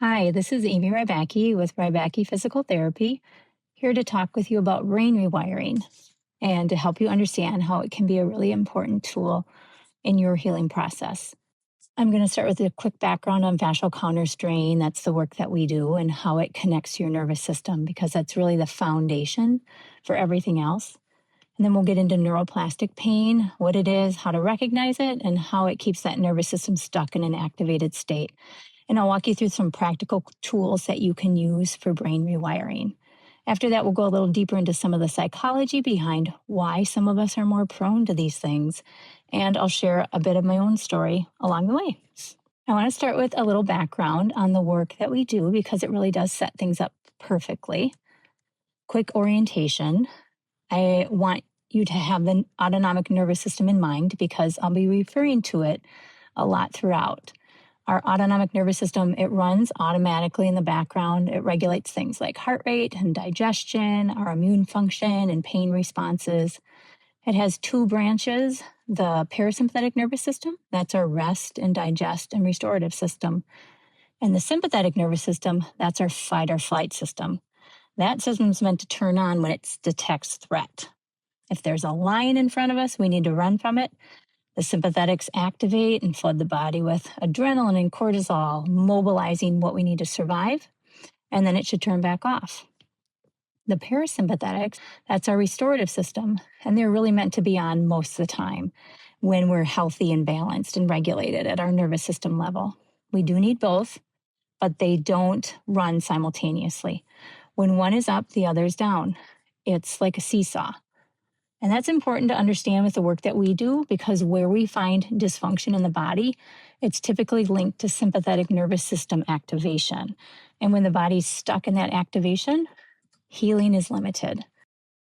Hi, this is Amie Rybacki with Rybacki Physical Therapy, here to talk with you about brain rewiring and to help you understand how it can be a really important tool in your healing process. I'm going to start with a quick background on fascial counterstrain. That's the work that we do and how it connects to your nervous system, because that's really the foundation for everything else. And then we'll get into neuroplastic pain, what it is, how to recognize it, and how it keeps that nervous system stuck in an activated state. And I'll walk you through some practical tools that you can use for brain rewiring. After that, we'll go a little deeper into some of the psychology behind why some of us are more prone to these things. And I'll share a bit of my own story along the way. I want to start with a little background on the work that we do, because it really does set things up perfectly. Quick orientation. I want you to have the autonomic nervous system in mind, because I'll be referring to it a lot throughout. Our autonomic nervous system, it runs automatically in the background. It regulates things like heart rate and digestion, our immune function, and pain responses. It has two branches: the parasympathetic nervous system, that's our rest and digest and restorative system. And the sympathetic nervous system, that's our fight or flight system. That system's meant to turn on when it detects threat. If there's a lion in front of us, we need to run from it. The sympathetics activate and flood the body with adrenaline and cortisol, mobilizing what we need to survive, and then it should turn back off. The parasympathetics, that's our restorative system, and they're really meant to be on most of the time when we're healthy and balanced and regulated at our nervous system level. We do need both, but they don't run simultaneously. When one is up, the other is down. It's like a seesaw. And that's important to understand with the work that we do, because where we find dysfunction in the body, it's typically linked to sympathetic nervous system activation. And when the body's stuck in that activation, healing is limited.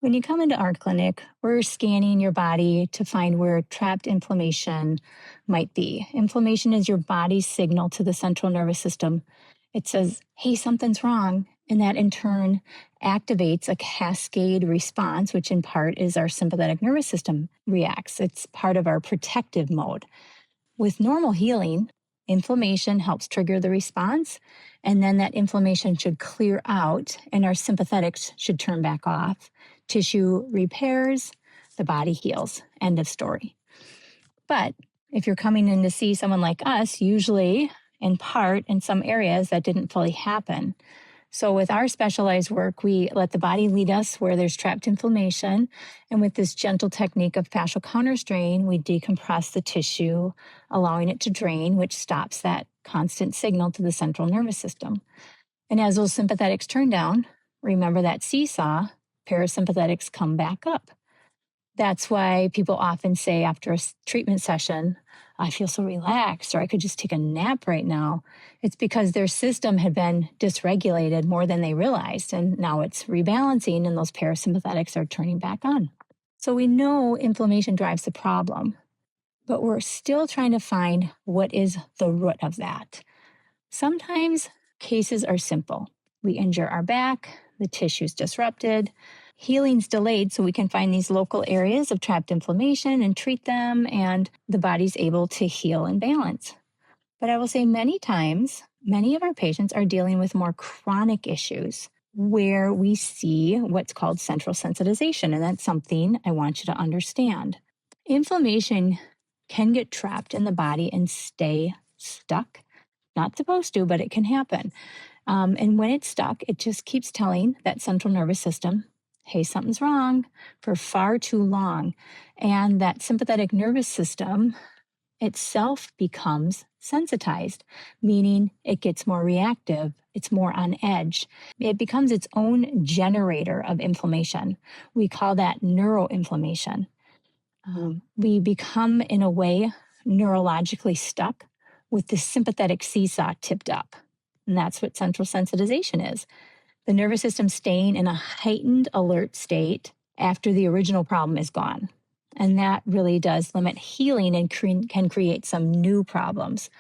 When you come into our clinic, we're scanning your body to find where trapped inflammation might be. Inflammation is your body's signal to the central nervous system. It says, hey, something's wrong. And that in turn activates a cascade response, which in part is our sympathetic nervous system reacts. It's part of our protective mode. With normal healing, inflammation helps trigger the response, and then that inflammation should clear out and our sympathetics should turn back off. Tissue repairs, the body heals. End of story. But if you're coming in to see someone like us, usually in part in some areas that didn't fully happen. So with our specialized work, we let the body lead us where there's trapped inflammation. And with this gentle technique of fascial counterstrain, we decompress the tissue, allowing it to drain, which stops that constant signal to the central nervous system. And as those sympathetics turn down, remember that seesaw, parasympathetics come back up. That's why people often say after a treatment session, I feel so relaxed, or I could just take a nap right now. It's because their system had been dysregulated more than they realized, and now it's rebalancing and those parasympathetics are turning back on. So we know inflammation drives the problem, but we're still trying to find what is the root of that. Sometimes cases are simple. We injure our back, the tissue's disrupted, healing's delayed, so we can find these local areas of trapped inflammation and treat them, and the body's able to heal and balance. But I will say many times, many of our patients are dealing with more chronic issues where we see what's called central sensitization, and that's something I want you to understand. Inflammation can get trapped in the body and stay stuck. Not supposed to, but it can happen. And when it's stuck, it just keeps telling that central nervous system, hey, something's wrong, for far too long. And that sympathetic nervous system itself becomes sensitized, meaning it gets more reactive, it's more on edge. It becomes its own generator of inflammation. We call that neuroinflammation. We become, in a way, neurologically stuck with the sympathetic seesaw tipped up. And that's what central sensitization is. The nervous system staying in a heightened alert state after the original problem is gone. And that really does limit healing and can create some new problems.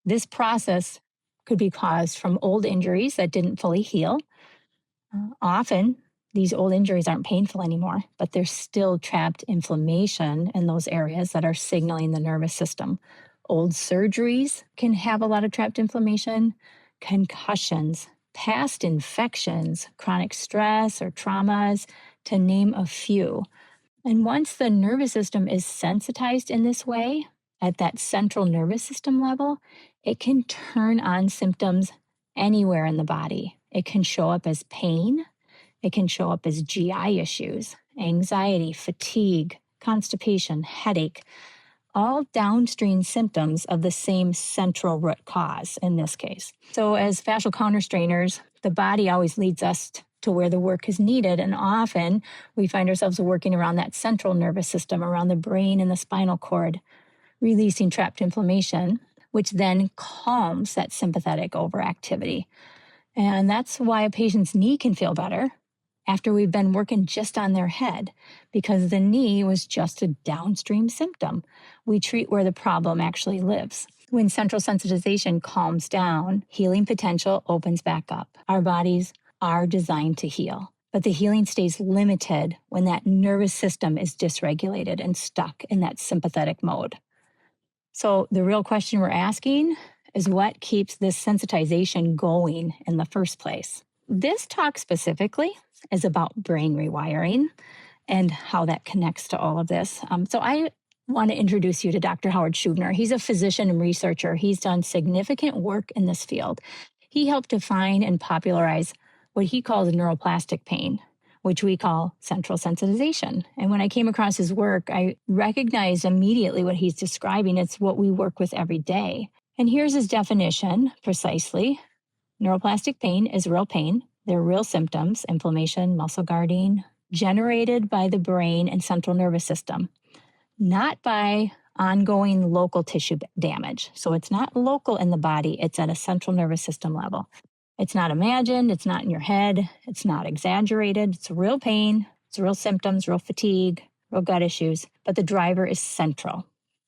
This process could be caused from old injuries that didn't fully heal. Often, these old injuries aren't painful anymore, but there's still trapped inflammation in those areas that are signaling the nervous system. Old surgeries can have a lot of trapped inflammation. concussions, past infections, chronic stress or traumas, to name a few. And once the nervous system is sensitized in this way, at that central nervous system level, it can turn on symptoms anywhere in the body. It can show up as pain, it can show up as GI issues, anxiety, fatigue, constipation, headache, all downstream symptoms of the same central root cause in this case. So, as fascial counterstrainers, the body always leads us to where the work is needed. And often we find ourselves working around that central nervous system, around the brain and the spinal cord, releasing trapped inflammation, which then calms that sympathetic overactivity. And that's why a patient's knee can feel better after we've been working just on their head, because the knee was just a downstream symptom. We treat where the problem actually lives. When central sensitization calms down, healing potential opens back up. Our bodies are designed to heal, but the healing stays limited when that nervous system is dysregulated and stuck in that sympathetic mode. So the real question we're asking is, what keeps this sensitization going in the first place? This talk specifically is about brain rewiring and how that connects to all of this. So I want to introduce you to Dr. Howard Schubiner. He's a physician and researcher. He's done significant work in this field. He helped define and popularize what he calls neuroplastic pain, which we call central sensitization. And when I came across his work, I recognized immediately what he's describing. It's what we work with every day. And here's his definition precisely. Neuroplastic pain is real pain. They're real symptoms, inflammation, muscle guarding, generated by the brain and central nervous system, not by ongoing local tissue damage. So it's not local in the body, it's at a central nervous system level. It's not imagined, it's not in your head, it's not exaggerated, it's real pain, it's real symptoms, real fatigue, real gut issues, but the driver is central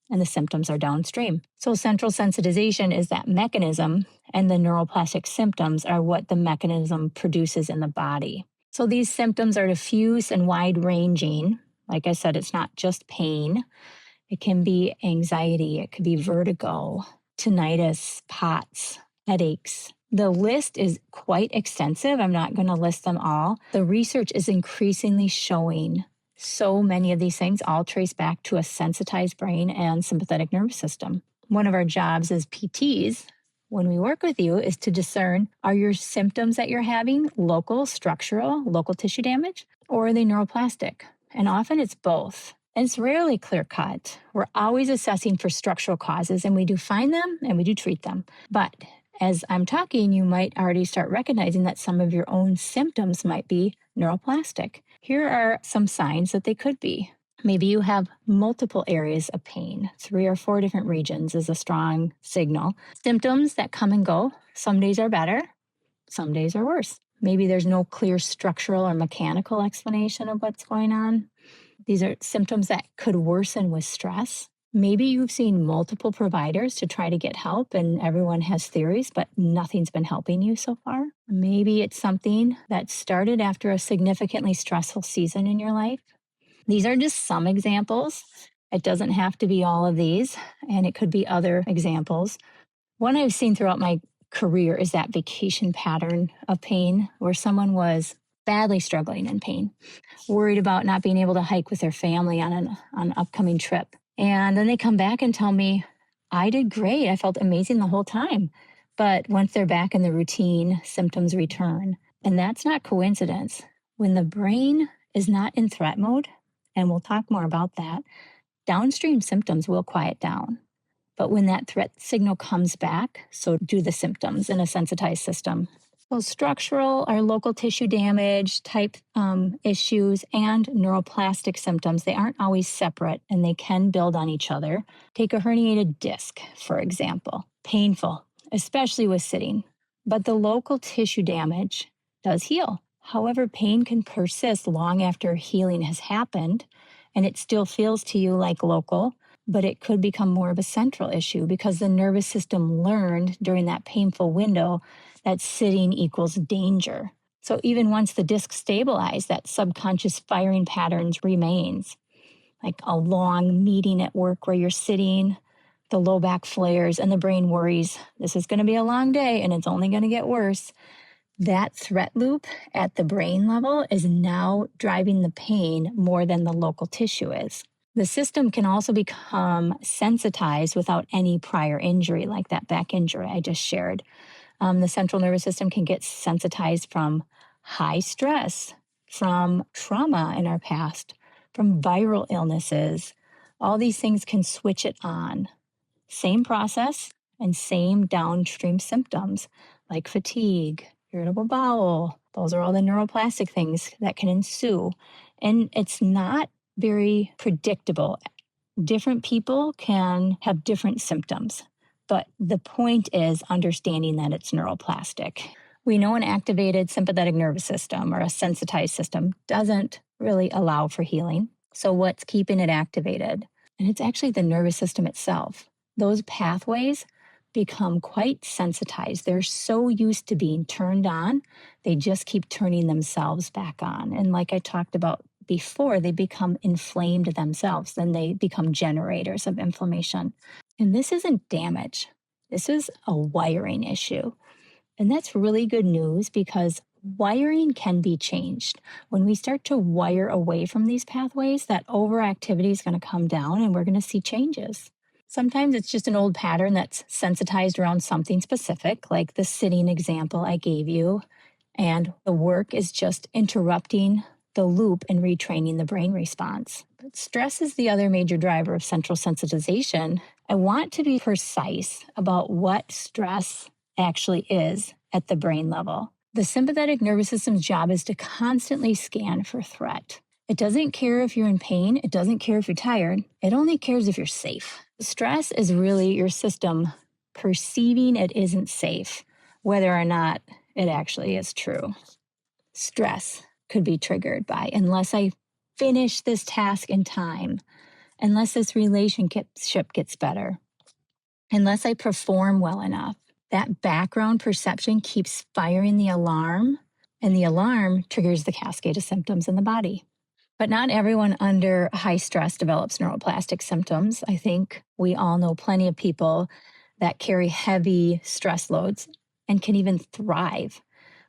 and the symptoms are downstream. So central sensitization is that mechanism, and the neuroplastic symptoms are what the mechanism produces in the body. So these symptoms are diffuse and wide-ranging. Like I said, it's not just pain. It can be anxiety, it could be vertigo, tinnitus, POTS, headaches. The list is quite extensive. I'm not going to list them all. The research is increasingly showing so many of these things all trace back to a sensitized brain and sympathetic nervous system. One of our jobs as PTs, when we work with you, is to discern, are your symptoms that you're having local, structural, local tissue damage, or are they neuroplastic? And often it's both. And it's rarely clear-cut. We're always assessing for structural causes, and we do find them and we do treat them. But as I'm talking, you might already start recognizing that some of your own symptoms might be neuroplastic. Here are some signs that they could be. Maybe you have multiple areas of pain. 3 or 4 different regions is a strong signal. Symptoms that come and go. Some days are better, some days are worse. Maybe there's no clear structural or mechanical explanation of what's going on. These are symptoms that could worsen with stress. Maybe you've seen multiple providers to try to get help and everyone has theories, but nothing's been helping you so far. Maybe it's something that started after a significantly stressful season in your life. These are just some examples. It doesn't have to be all of these, and it could be other examples. One I've seen throughout my career is that vacation pattern of pain where someone was badly struggling in pain, worried about not being able to hike with their family on an upcoming trip. And then they come back and tell me, I did great. I felt amazing the whole time. But once they're back in the routine, symptoms return. And that's not coincidence. When the brain is not in threat mode, and we'll talk more about that, downstream symptoms will quiet down. But when that threat signal comes back, so do the symptoms in a sensitized system. So structural or local tissue damage type issues and neuroplastic symptoms, they aren't always separate and they can build on each other. Take a herniated disc, for example. Painful, especially with sitting. But the local tissue damage does heal. However, pain can persist long after healing has happened, and it still feels to you like local, but it could become more of a central issue because the nervous system learned during that painful window that sitting equals danger. So even once the disc stabilized, that subconscious firing patterns remains. Like a long meeting at work where you're sitting, the low back flares, and the brain worries, this is going to be a long day and it's only going to get worse. That threat loop at the brain level is now driving the pain more than the local tissue is. The system can also become sensitized without any prior injury, like that back injury I just shared. The central nervous system can get sensitized from high stress, from trauma in our past, from viral illnesses. All these things can switch it on. Same process and same downstream symptoms like fatigue, irritable bowel. Those are all the neuroplastic things that can ensue. And it's not very predictable. Different people can have different symptoms, but the point is understanding that it's neuroplastic. We know an activated sympathetic nervous system or a sensitized system doesn't really allow for healing. So what's keeping it activated? And it's actually the nervous system itself. Those pathways become quite sensitized. They're so used to being turned on, they just keep turning themselves back on. And like I talked about before, they become inflamed themselves, then they become generators of inflammation. And this isn't damage. This is a wiring issue. And that's really good news because wiring can be changed. When we start to wire away from these pathways, that overactivity is going to come down and we're going to see changes. Sometimes it's just an old pattern that's sensitized around something specific, like the sitting example I gave you. And the work is just interrupting the loop and retraining the brain response. But stress is the other major driver of central sensitization. I want to be precise about what stress actually is at the brain level. The sympathetic nervous system's job is to constantly scan for threat. It doesn't care if you're in pain. It doesn't care if you're tired. It only cares if you're safe. Stress is really your system perceiving it isn't safe, whether or not it actually is true. Stress could be triggered by, unless I finish this task in time, unless this relationship gets better, unless I perform well enough. That background perception keeps firing the alarm, and the alarm triggers the cascade of symptoms in the body. But not everyone under high stress develops neuroplastic symptoms. I think we all know plenty of people that carry heavy stress loads and can even thrive.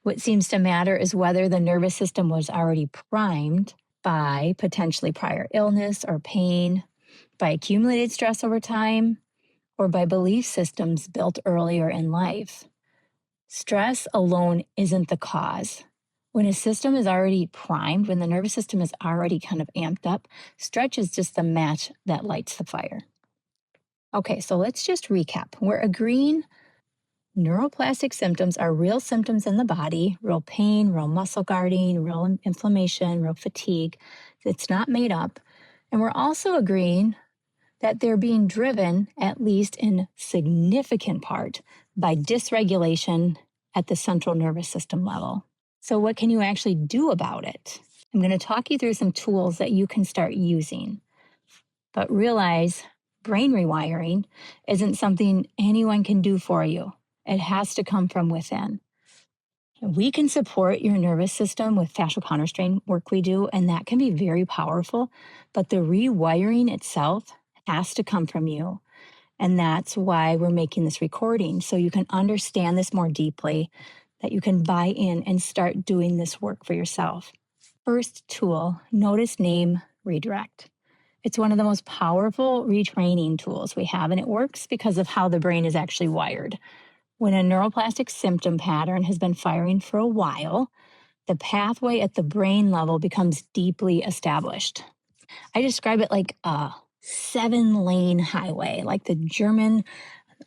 What seems to matter is whether the nervous system was already primed by potentially prior illness or pain, by accumulated stress over time, or by belief systems built earlier in life. Stress alone isn't the cause. When a system is already primed, when the nervous system is already kind of amped up, stretch is just the match that lights the fire. Okay, so let's just recap. We're agreeing neuroplastic symptoms are real symptoms in the body, real pain, real muscle guarding, real inflammation, real fatigue. It's not made up. And we're also agreeing that they're being driven, at least in significant part, by dysregulation at the central nervous system level. So what can you actually do about it? I'm going to talk you through some tools that you can start using. But realize brain rewiring isn't something anyone can do for you. It has to come from within. We can support your nervous system with fascial counterstrain work we do, and that can be very powerful. But the rewiring itself has to come from you. And that's why we're making this recording, so you can understand this more deeply, that you can buy in and start doing this work for yourself. First tool, notice, name, redirect. It's one of the most powerful retraining tools we have, and it works because of how the brain is actually wired. When a neuroplastic symptom pattern has been firing for a while, the pathway at the brain level becomes deeply established. I describe it like a 7-lane highway, like the German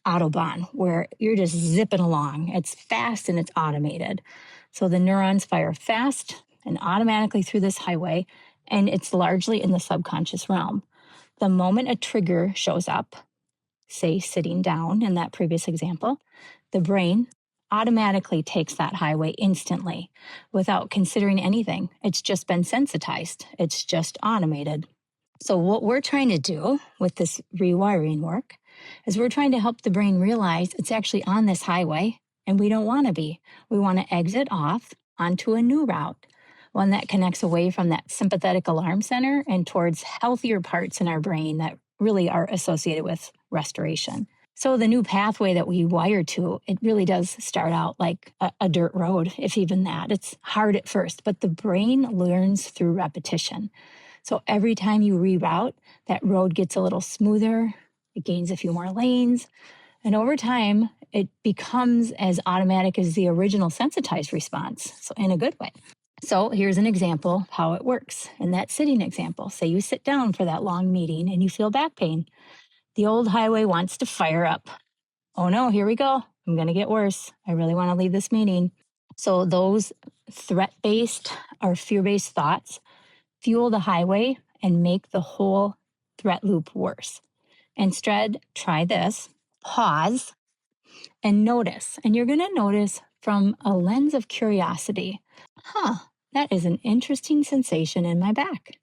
Autobahn, where you're just zipping along. It's fast and it's automated. So the neurons fire fast and automatically through this highway, and it's largely in the subconscious realm. The moment a trigger shows up, say sitting down in that previous example, the brain automatically takes that highway instantly without considering anything. It's just been sensitized. It's just automated. So what we're trying to do with this rewiring work is we're trying to help the brain realize it's actually on this highway and we don't want to be. We want to exit off onto a new route, one that connects away from that sympathetic alarm center and towards healthier parts in our brain that really are associated with restoration. So the new pathway that we wire to, it really does start out like a dirt road, if even that. It's hard at first, but the brain learns through repetition. So every time you reroute, that road gets a little smoother, it gains a few more lanes, and over time, it becomes as automatic as the original sensitized response, so in a good way. So here's an example of how it works. In that sitting example, say you sit down for that long meeting and you feel back pain. The old highway wants to fire up. Oh no, here we go. I'm going to get worse. I really want to leave this meeting. So those threat-based or fear-based thoughts fuel the highway and make the whole threat loop worse. Instead, try this. Pause and notice. And you're going to notice from a lens of curiosity. That is an interesting sensation in my back.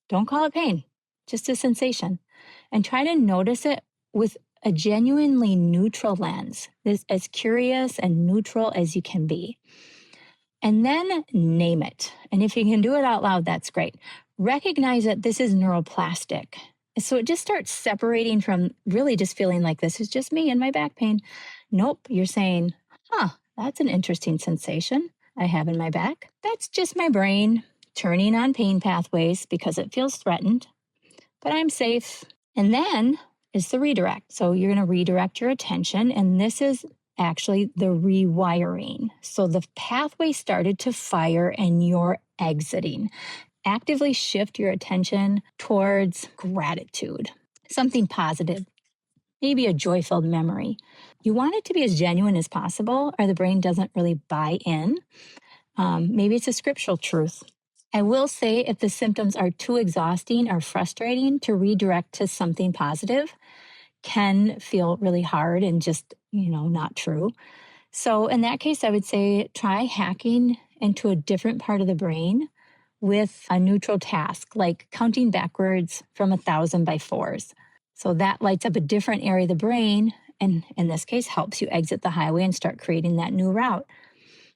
Don't call it pain, just a sensation. And try to notice it with a genuinely neutral lens, as curious and neutral as you can be. And then name it. And if you can do it out loud, that's great. Recognize that this is neuroplastic. So it just starts separating from really just feeling like this is just me and my back pain. Nope, you're saying, that's an interesting sensation I have in my back. That's just my brain turning on pain pathways because it feels threatened, but I'm safe. And then is the redirect. So you're going to redirect your attention, and this is actually the rewiring. So the pathway started to fire and you're exiting. Actively shift your attention towards gratitude, something positive, maybe a joy-filled memory. You want it to be as genuine as possible, or the brain doesn't really buy in. Maybe it's a scriptural truth. I will say if the symptoms are too exhausting or frustrating, to redirect to something positive can feel really hard and just, not true. So in that case, I would say try hacking into a different part of the brain with a neutral task, like counting backwards from 1,000 by fours. So that lights up a different area of the brain, and in this case, helps you exit the highway and start creating that new route.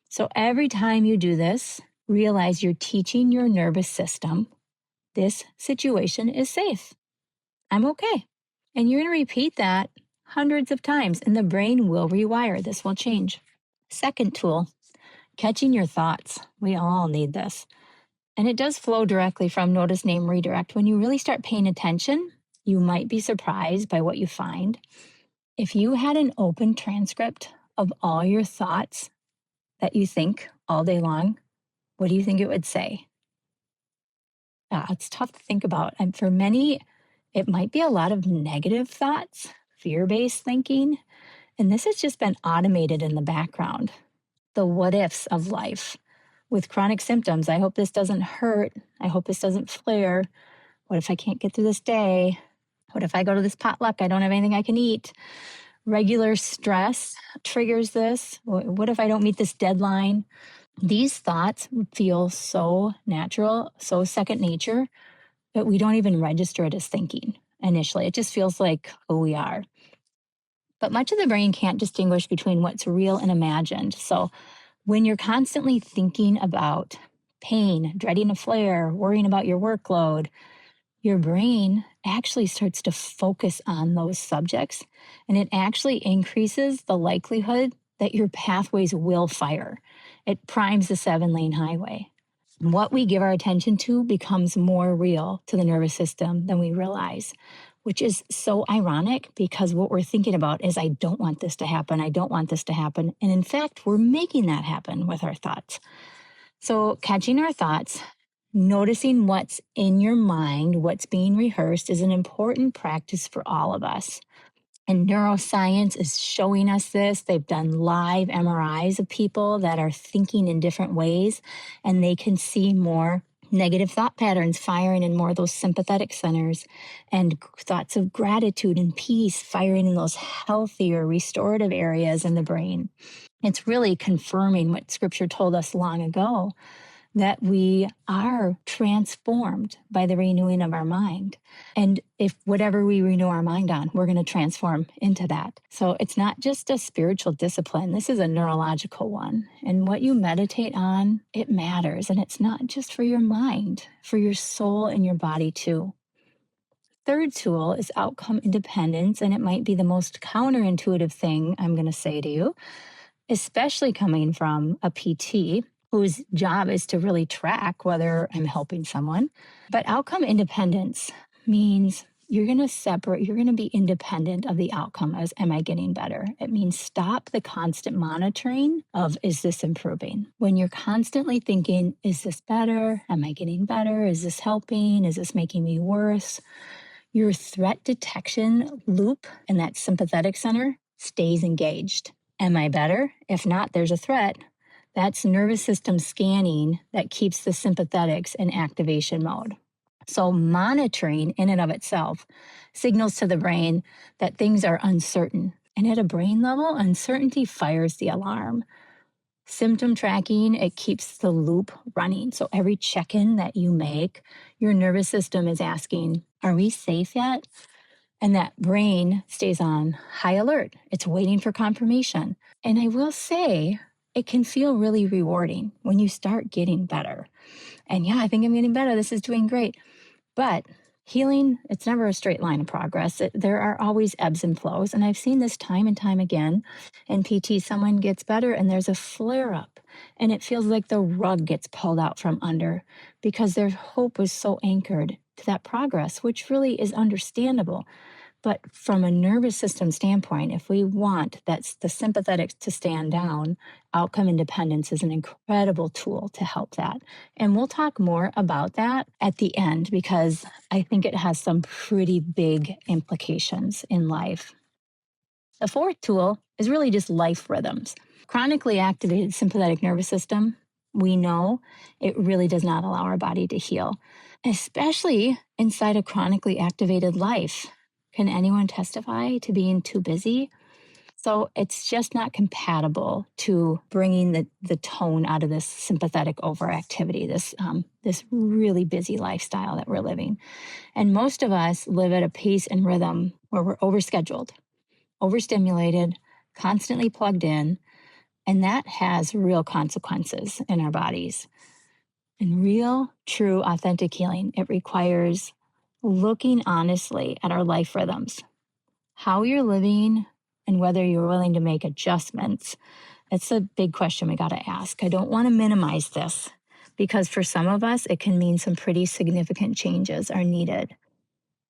So every time you do this, realize you're teaching your nervous system, this situation is safe. I'm okay. And you're going to repeat that hundreds of times, and the brain will rewire. This will change. Second tool, catching your thoughts. We all need this. And it does flow directly from notice, name, redirect. When you really start paying attention, you might be surprised by what you find. If you had an open transcript of all your thoughts that you think all day long, what do you think it would say? It's tough to think about. And for many, it might be a lot of negative thoughts, fear-based thinking. And this has just been automated in the background. The what ifs of life. With chronic symptoms, I hope this doesn't hurt. I hope this doesn't flare. What if I can't get through this day? What if I go to this potluck? I don't have anything I can eat. Regular stress triggers this. What if I don't meet this deadline? These thoughts feel so natural, so second nature, that we don't even register it as thinking initially. It just feels like who we are. But much of the brain can't distinguish between what's real and imagined. So when you're constantly thinking about pain, dreading a flare, worrying about your workload, your brain actually starts to focus on those subjects, and it actually increases the likelihood that your pathways will fire. It primes the 7-lane highway. What we give our attention to becomes more real to the nervous system than we realize, which is so ironic because what we're thinking about is, I don't want this to happen. I don't want this to happen. And in fact, we're making that happen with our thoughts. So catching our thoughts, noticing what's in your mind, what's being rehearsed, is an important practice for all of us. And neuroscience is showing us this. They've done live MRIs of people that are thinking in different ways, and they can see more negative thought patterns firing in more of those sympathetic centers, and thoughts of gratitude and peace firing in those healthier, restorative areas in the brain. It's really confirming what Scripture told us long ago, that we are transformed by the renewing of our mind. And if whatever we renew our mind on, we're going to transform into that. So it's not just a spiritual discipline. This is a neurological one. And what you meditate on, it matters. And it's not just for your mind, for your soul and your body too. third tool is outcome independence, and it might be the most counterintuitive thing I'm going to say to you, especially coming from a PT whose job is to really track whether I'm helping someone. But outcome independence means you're going to separate, you're going to be independent of the outcome as am I getting better? It means stop the constant monitoring of is this improving? When you're constantly thinking, is this better? Am I getting better? Is this helping? Is this making me worse? Your threat detection loop in that sympathetic center stays engaged. Am I better? If not, there's a threat. That's nervous system scanning that keeps the sympathetics in activation mode. So, monitoring in and of itself signals to the brain that things are uncertain. And at a brain level, uncertainty fires the alarm. Symptom tracking, it keeps the loop running. So, every check in that you make, your nervous system is asking, are we safe yet? And that brain stays on high alert. It's waiting for confirmation. And I will say, it can feel really rewarding when you start getting better. And yeah, I think I'm getting better. This is doing great. But healing, it's never a straight line of progress. There are always ebbs and flows. And I've seen this time and time again. In PT, someone gets better and there's a flare up. And it feels like the rug gets pulled out from under because their hope was so anchored to that progress, which really is understandable. But from a nervous system standpoint, if we want that's the sympathetics to stand down, outcome independence is an incredible tool to help that. And we'll talk more about that at the end because I think it has some pretty big implications in life. The fourth tool is really just life rhythms. Chronically activated sympathetic nervous system, we know it really does not allow our body to heal, especially inside a chronically activated life. Can anyone testify to being too busy? So it's just not compatible to bringing the tone out of this sympathetic overactivity, this really busy lifestyle that we're living. And most of us live at a pace and rhythm where we're overscheduled, overstimulated, constantly plugged in, and that has real consequences in our bodies. And real, true, authentic healing, it requires looking honestly at our life rhythms, how you're living, and whether you're willing to make adjustments. It's a big question we got to ask. I don't want to minimize this because for some of us, it can mean some pretty significant changes are needed.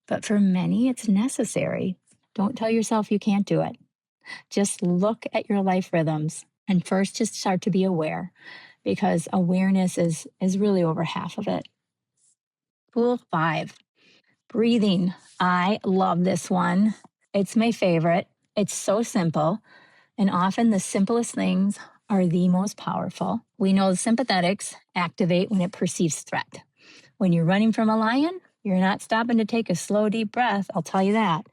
But for many, it's necessary. Don't tell yourself you can't do it. Just look at your life rhythms and first just start to be aware because awareness is really over half of it. Tool 5, breathing. I love this one. It's my favorite. It's so simple. And often the simplest things are the most powerful. We know the sympathetics activate when it perceives threat. When you're running from a lion, you're not stopping to take a slow, deep breath. I'll tell you that.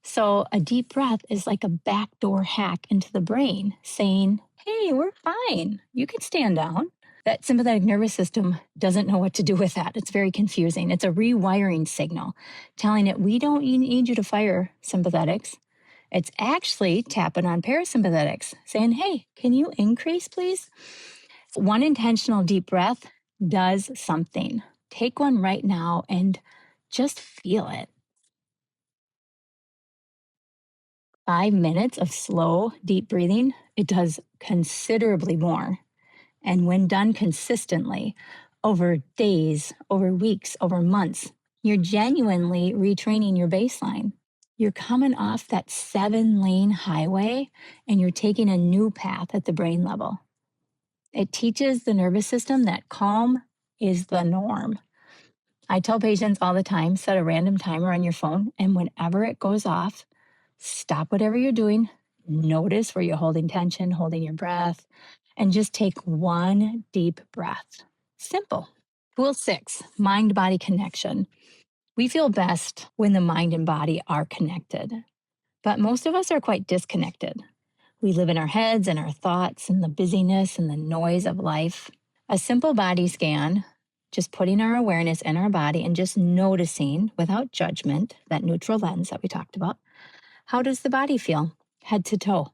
So a deep breath is like a backdoor hack into the brain saying, hey, we're fine. You can stand down. That sympathetic nervous system doesn't know what to do with that. It's very confusing. It's a rewiring signal telling it we don't need you to fire sympathetics. It's actually tapping on parasympathetics saying, hey, can you increase, please? One intentional deep breath does something. Take one right now and just feel it. 5 minutes of slow, deep breathing, it does considerably more. And when done consistently, over days, over weeks, over months, you're genuinely retraining your baseline. You're coming off that 7-lane highway and you're taking a new path at the brain level. It teaches the nervous system that calm is the norm. I tell patients all the time, set a random timer on your phone, and whenever it goes off, stop whatever you're doing, notice where you're holding tension, holding your breath, and just take one deep breath. Simple. Tool 6, mind-body connection. We feel best when the mind and body are connected, but most of us are quite disconnected. We live in our heads and our thoughts and the busyness and the noise of life. A simple body scan, just putting our awareness in our body and just noticing without judgment, that neutral lens that we talked about, how does the body feel, head to toe?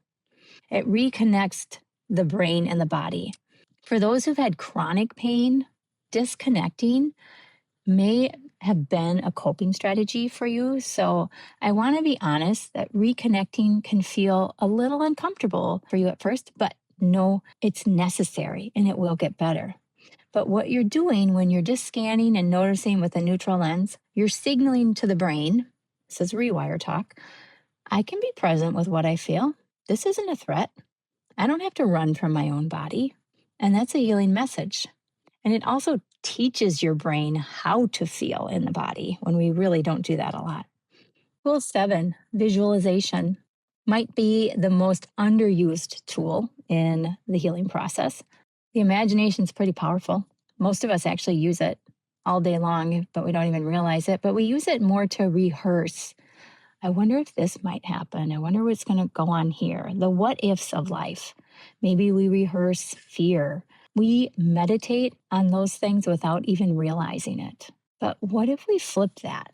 It reconnects the brain and the body. For those who've had chronic pain, disconnecting may have been a coping strategy for you. So I want to be honest that reconnecting can feel a little uncomfortable for you at first, but no, it's necessary and it will get better. But what you're doing when you're just scanning and noticing with a neutral lens, you're signaling to the brain, this is rewire talk, I can be present with what I feel. This isn't a threat. I don't have to run from my own body. And that's a healing message. And it also teaches your brain how to feel in the body when we really don't do that a lot. Tool 7, visualization, might be the most underused tool in the healing process. The imagination is pretty powerful. Most of us actually use it all day long, but we don't even realize it. But we use it more to rehearse. I wonder if this might happen. I wonder what's going to go on here. The what ifs of life. Maybe we rehearse fear. We meditate on those things without even realizing it. But what if we flip that?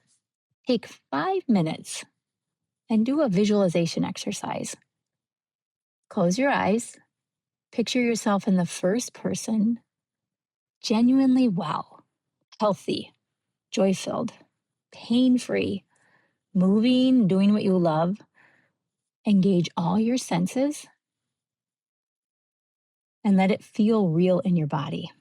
Take 5 minutes and do a visualization exercise. Close your eyes. Picture yourself in the first person, genuinely well, healthy, joy filled, pain free, moving, doing what you love. Engage all your senses and let it feel real in your body.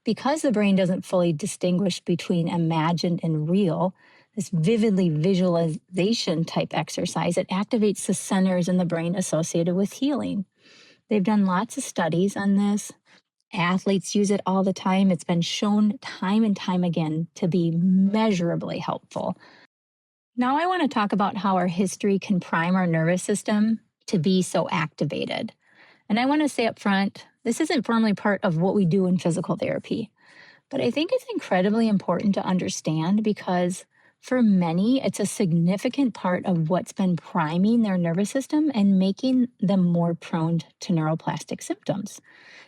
Because the brain doesn't fully distinguish between imagined and real, this vividly visualization type exercise, it activates the centers in the brain associated with healing. They've done lots of studies on this. Athletes use it all the time. It's been shown time and time again to be measurably helpful. Now I want to talk about how our history can prime our nervous system to be so activated. And I want to say up front, this isn't formally part of what we do in physical therapy, but I think it's incredibly important to understand because for many, it's a significant part of what's been priming their nervous system and making them more prone to neuroplastic symptoms.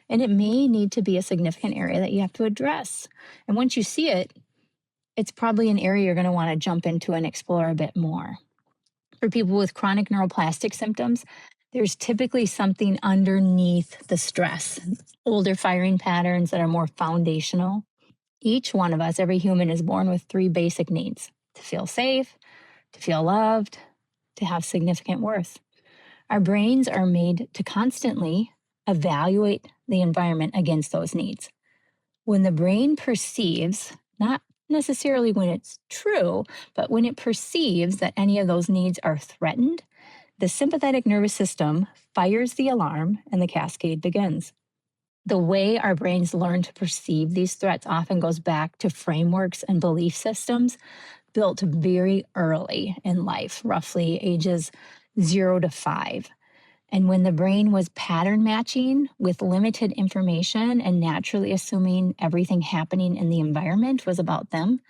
And it may need to be a significant area that you have to address. And once you see it, it's probably an area you're going to want to jump into and explore a bit more. For people with chronic neuroplastic symptoms, there's typically something underneath the stress, older firing patterns that are more foundational. Each one of us, every human, is born with 3 basic needs: to feel safe, to feel loved, to have significant worth. Our brains are made to constantly evaluate the environment against those needs. When the brain perceives, not necessarily when it's true, but when it perceives that any of those needs are threatened, the sympathetic nervous system fires the alarm and the cascade begins. The way our brains learn to perceive these threats often goes back to frameworks and belief systems built very early in life, roughly ages 0 to 5. And when the brain was pattern matching with limited information and naturally assuming everything happening in the environment was about them,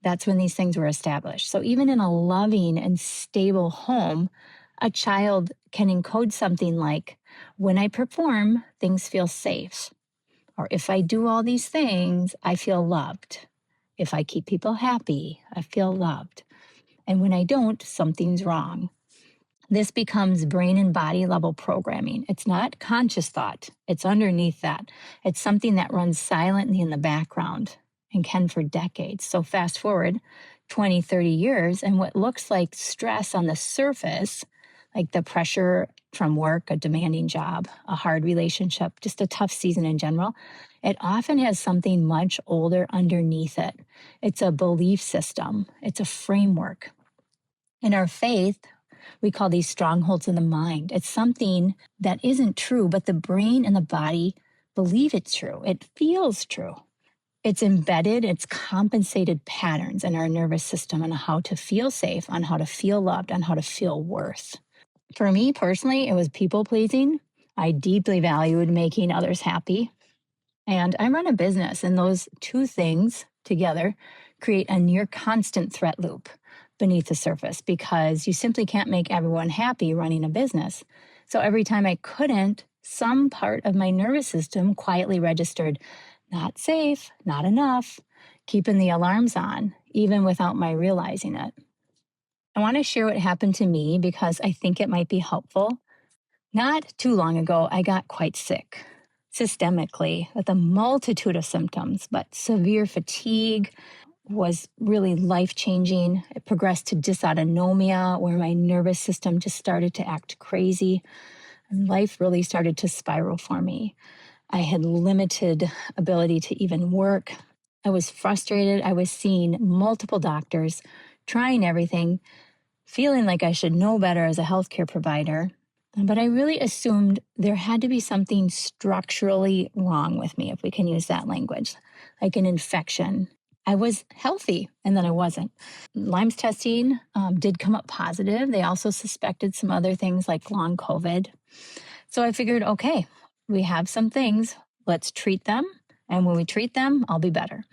that's when these things were established. So even in a loving and stable home, a child can encode something like, when I perform, things feel safe. Or if I do all these things, I feel loved. If I keep people happy, I feel loved. And when I don't, something's wrong. This becomes brain and body level programming. It's not conscious thought. It's underneath that. It's something that runs silently in the background and can for decades. So fast forward 20, 30 years, and what looks like stress on the surface, like the pressure from work, a demanding job, a hard relationship, just a tough season in general, it often has something much older underneath it. It's a belief system. It's a framework. In our faith, we call these strongholds in the mind. It's something that isn't true, but the brain and the body believe it's true. It feels true. It's embedded, it's compensated patterns in our nervous system on how to feel safe, on how to feel loved, on how to feel worth. For me personally, it was people pleasing. I deeply valued making others happy. And I run a business, and those two things together create a near constant threat loop beneath the surface because you simply can't make everyone happy running a business. So every time I couldn't, some part of my nervous system quietly registered, not safe, not enough, keeping the alarms on, even without my realizing it. I want to share what happened to me because I think it might be helpful. Not too long ago, I got quite sick. systemically with a multitude of symptoms, but severe fatigue was really life changing. It progressed to dysautonomia, where my nervous system just started to act crazy, and life really started to spiral for me. I had limited ability to even work. I was frustrated. I was seeing multiple doctors, trying everything, feeling like I should know better as a healthcare provider. But I really assumed there had to be something structurally wrong with me, if we can use that language, like an infection. I was healthy, and then I wasn't. Lyme's testing did come up positive. They also suspected some other things like long COVID. So I figured, okay, we have some things, let's treat them. And when we treat them, I'll be better.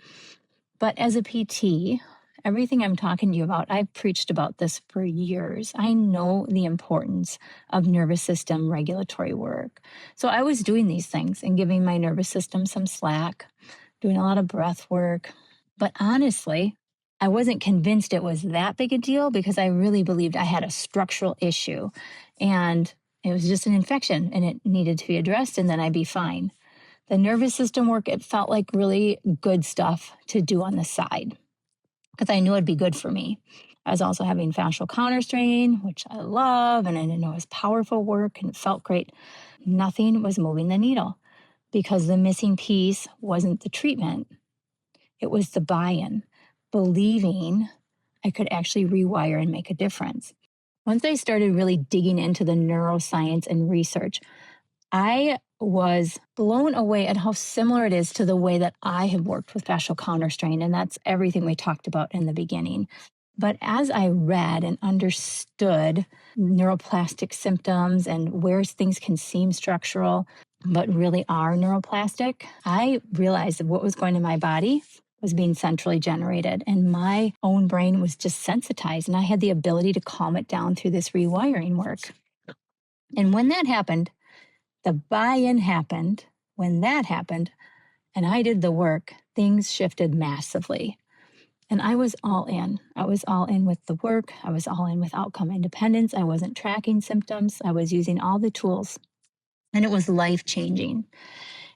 But as a PT, everything I'm talking to you about, I've preached about this for years. I know the importance of nervous system regulatory work. So I was doing these things and giving my nervous system some slack, doing a lot of breath work. But honestly, I wasn't convinced it was that big a deal because I really believed I had a structural issue and it was just an infection and it needed to be addressed, and then I'd be fine. The nervous system work, it felt like really good stuff to do on the side because I knew it'd be good for me. I was also having fascial counterstrain, which I love, and I know it was powerful work and it felt great. Nothing was moving the needle because the missing piece wasn't the treatment. It was the buy-in, believing I could actually rewire and make a difference. Once I started really digging into the neuroscience and research, I was blown away at how similar it is to the way that I have worked with fascial counterstrain, and that's everything we talked about in the beginning. But as I read and understood neuroplastic symptoms and where things can seem structural, but really are neuroplastic, I realized that what was going in my body was being centrally generated, and my own brain was just sensitized, and I had the ability to calm it down through this rewiring work. And when that happened, the buy-in happened. When that happened, and I did the work, things shifted massively. And I was all in. I was all in with the work. I was all in with outcome independence. I wasn't tracking symptoms. I was using all the tools. And it was life-changing.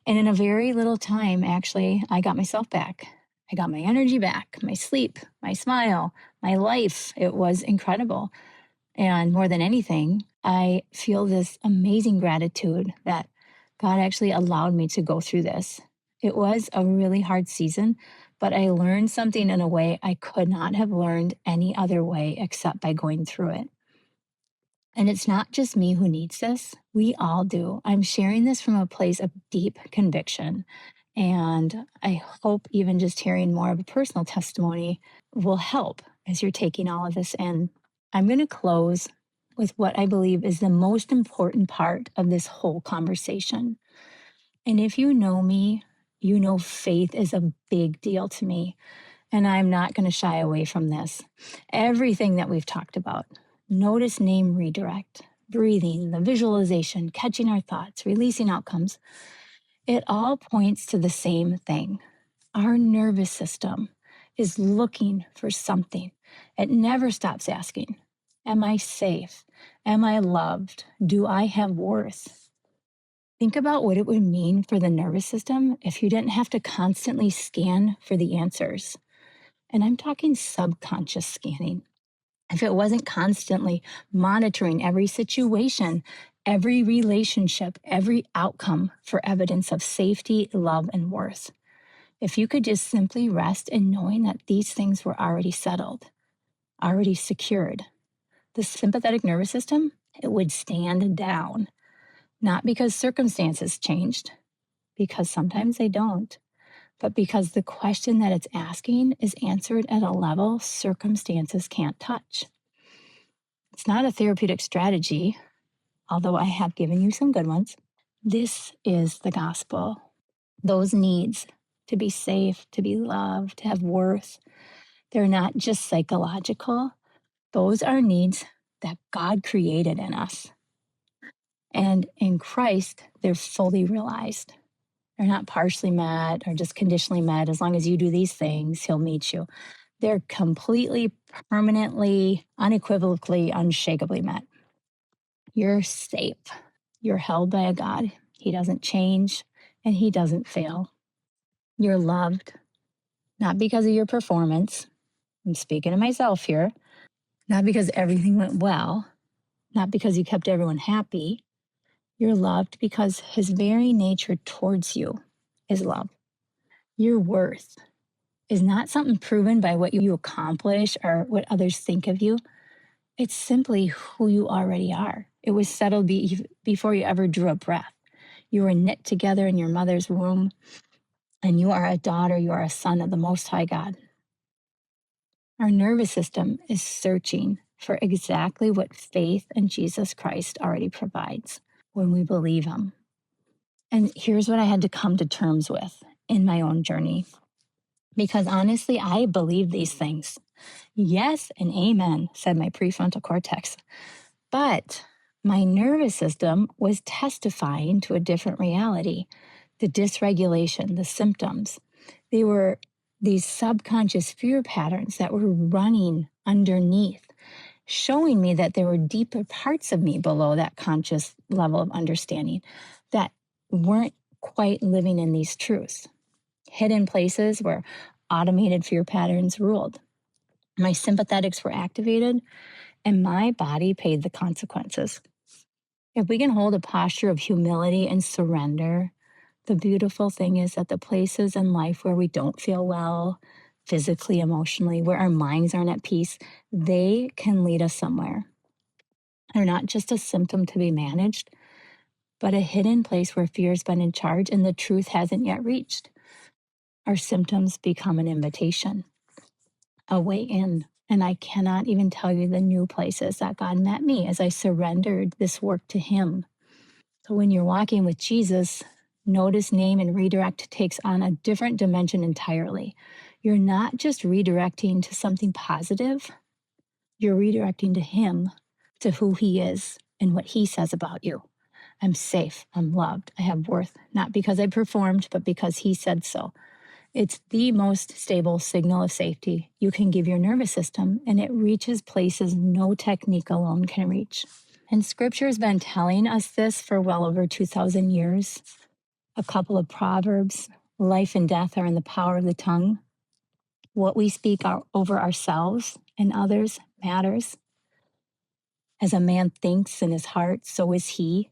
And in a very little time, actually, I got myself back. I got my energy back, my sleep, my smile, my life. It was incredible. And more than anything, I feel this amazing gratitude that God actually allowed me to go through this. It was a really hard season, but I learned something in a way I could not have learned any other way except by going through it. And it's not just me who needs this, we all do. I'm sharing this from a place of deep conviction. And I hope even just hearing more of a personal testimony will help as you're taking all of this in. I'm going to close with what I believe is the most important part of this whole conversation. And if you know me, you know faith is a big deal to me. And I'm not going to shy away from this. Everything that we've talked about, notice, name, redirect, breathing, the visualization, catching our thoughts, releasing outcomes, it all points to the same thing. Our nervous system is looking for something. It never stops asking, am I safe? Am I loved? Do I have worth? Think about what it would mean for the nervous system if you didn't have to constantly scan for the answers. And I'm talking subconscious scanning. If it wasn't constantly monitoring every situation, every relationship, every outcome for evidence of safety, love, and worth. If you could just simply rest in knowing that these things were already settled, already secured, the sympathetic nervous system, it would stand down. Not because circumstances changed, because sometimes they don't, but because the question that it's asking is answered at a level circumstances can't touch. It's not a therapeutic strategy, although I have given you some good ones. This is the gospel. Those needs to be safe, to be loved, to have worth, they're not just psychological. Those are needs that God created in us. And in Christ, they're fully realized. They're not partially met or just conditionally met. As long as you do these things, he'll meet you. They're completely, permanently, unequivocally, unshakably met. You're safe. You're held by a God. He doesn't change. and he doesn't fail. You're loved, not because of your performance. I'm speaking to myself here. Not because everything went well, not because you kept everyone happy. You're loved because his very nature towards you is love. Your worth is not something proven by what you accomplish or what others think of you. It's simply who you already are. It was settled before you ever drew a breath. You were knit together in your mother's womb, and you are a daughter, you are a son of the Most High God. Our nervous system is searching for exactly what faith in Jesus Christ already provides when we believe him. And here's what I had to come to terms with in my own journey. Because honestly, I believe these things. Yes and amen, said my prefrontal cortex. But my nervous system was testifying to a different reality. The dysregulation, the symptoms, they were these subconscious fear patterns that were running underneath, showing me that there were deeper parts of me below that conscious level of understanding that weren't quite living in these truths. Hidden places where automated fear patterns ruled. My sympathetics were activated, and my body paid the consequences. If we can hold a posture of humility and surrender, the beautiful thing is that the places in life where we don't feel well, physically, emotionally, where our minds aren't at peace, they can lead us somewhere. They're not just a symptom to be managed, but a hidden place where fear has been in charge and the truth hasn't yet reached. Our symptoms become an invitation, a way in. And I cannot even tell you the new places that God met me as I surrendered this work to him. So when you're walking with Jesus, notice, name, and redirect takes on a different dimension entirely. You're not just redirecting to something positive, you're redirecting to him, to who he is and what he says about you. I'm safe, I'm loved, I have worth, not because I performed, but because he said so. It's the most stable signal of safety you can give your nervous system, and it reaches places no technique alone can reach. And scripture has been telling us this for well over 2,000 years. A couple of proverbs: life and death are in the power of the tongue. What we speak over ourselves and others matters. As a man thinks in his heart, so is he.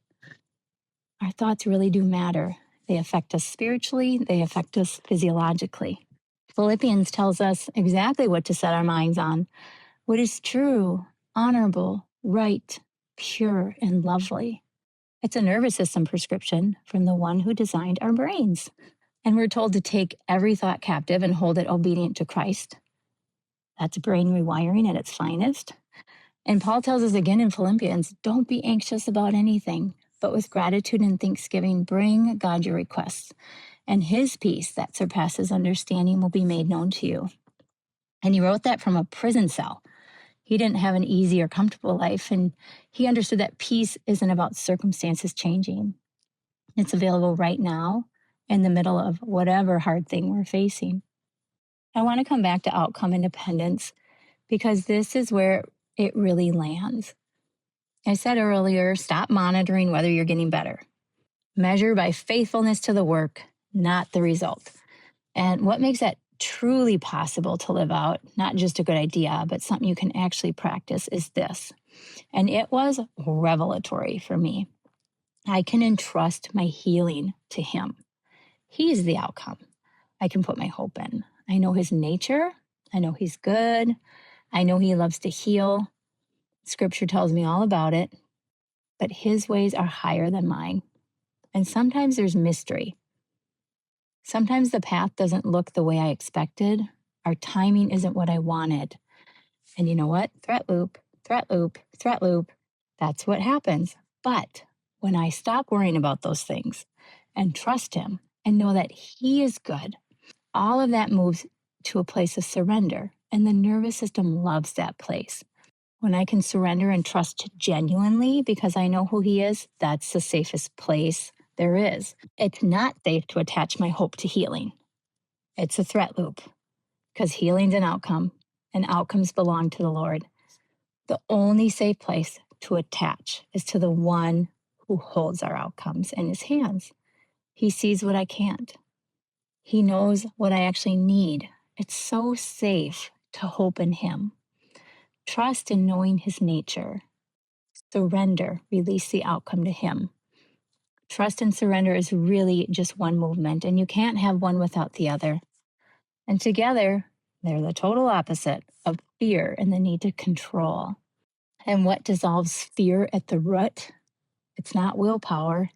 Our thoughts really do matter. They affect us spiritually, they affect us physiologically. Philippians tells us exactly what to set our minds on: what is true, honorable, right, pure, and lovely. It's a nervous system prescription from the one who designed our brains. And we're told to take every thought captive and hold it obedient to Christ. That's brain rewiring at its finest. And Paul tells us again in Philippians, don't be anxious about anything, but with gratitude and thanksgiving, bring God your requests, and his peace that surpasses understanding will be made known to you. And he wrote that from a prison cell. He didn't have an easy or comfortable life, and he understood that peace isn't about circumstances changing. It's available right now in the middle of whatever hard thing we're facing. I want to come back to outcome independence because this is where it really lands. I said earlier, stop monitoring whether you're getting better. Measure by faithfulness to the work, not the result. And what makes that truly possible to live out, not just a good idea, but something you can actually practice, is this. And it was revelatory for me. I can entrust my healing to him. He's the outcome I can put my hope in. I know his nature. I know he's good. I know he loves to heal. Scripture tells me all about it. But his ways are higher than mine. And sometimes there's mystery. Sometimes the path doesn't look the way I expected. Our timing isn't what I wanted. And you know what? Threat loop, threat loop, threat loop. That's what happens. But when I stop worrying about those things and trust him and know that he is good, all of that moves to a place of surrender. And the nervous system loves that place. When I can surrender and trust genuinely because I know who he is, that's the safest place there is. It's not safe to attach my hope to healing. It's a threat loop because healing's an outcome and outcomes belong to the Lord. The only safe place to attach is to the one who holds our outcomes in his hands. He sees what I can't. He knows what I actually need. It's so safe to hope in Him. Trust in knowing His nature. Surrender, release the outcome to Him. Trust and surrender is really just one movement, and you can't have one without the other. And together, they're the total opposite of fear and the need to control. And what dissolves fear at the root? It's not willpower.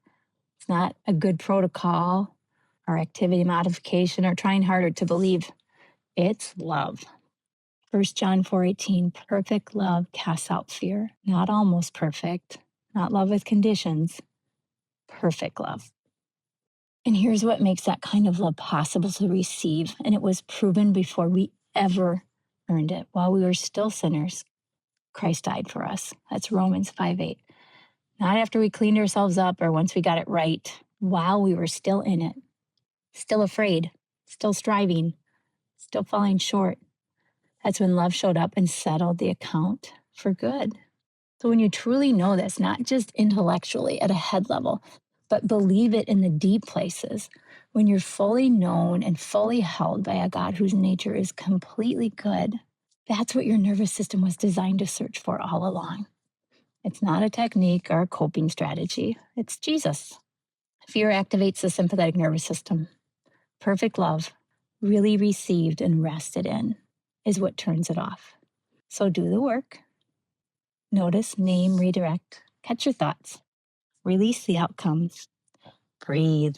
It's not a good protocol or activity modification or trying harder to believe. It's love. 1 John 4:18, perfect love casts out fear. Not almost perfect, not love with conditions, perfect love. And here's what makes that kind of love possible to receive. And it was proven before we ever earned it. While we were still sinners, Christ died for us. That's Romans 5:8. Not after we cleaned ourselves up or once we got it right, while we were still in it, still afraid, still striving, still falling short. That's when love showed up and settled the account for good. So when you truly know this, not just intellectually at a head level, but believe it in the deep places, when you're fully known and fully held by a God whose nature is completely good, that's what your nervous system was designed to search for all along. It's not a technique or a coping strategy. It's Jesus. Fear activates the sympathetic nervous system. Perfect love, really received and rested in, is what turns it off. So do the work. Notice, name, redirect, catch your thoughts, release the outcomes, breathe.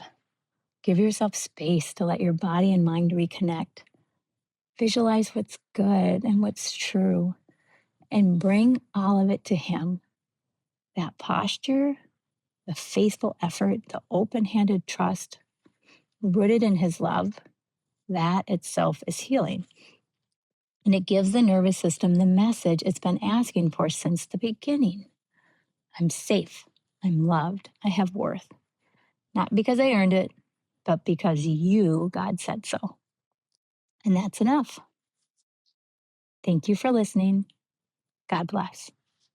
Give yourself space to let your body and mind reconnect. Visualize what's good and what's true, and bring all of it to Him. That posture, the faithful effort, the open-handed trust, rooted in His love, that itself is healing. And it gives the nervous system the message it's been asking for since the beginning. I'm safe. I'm loved. I have worth. Not because I earned it, but because you, God, said so. And that's enough. Thank you for listening. God bless.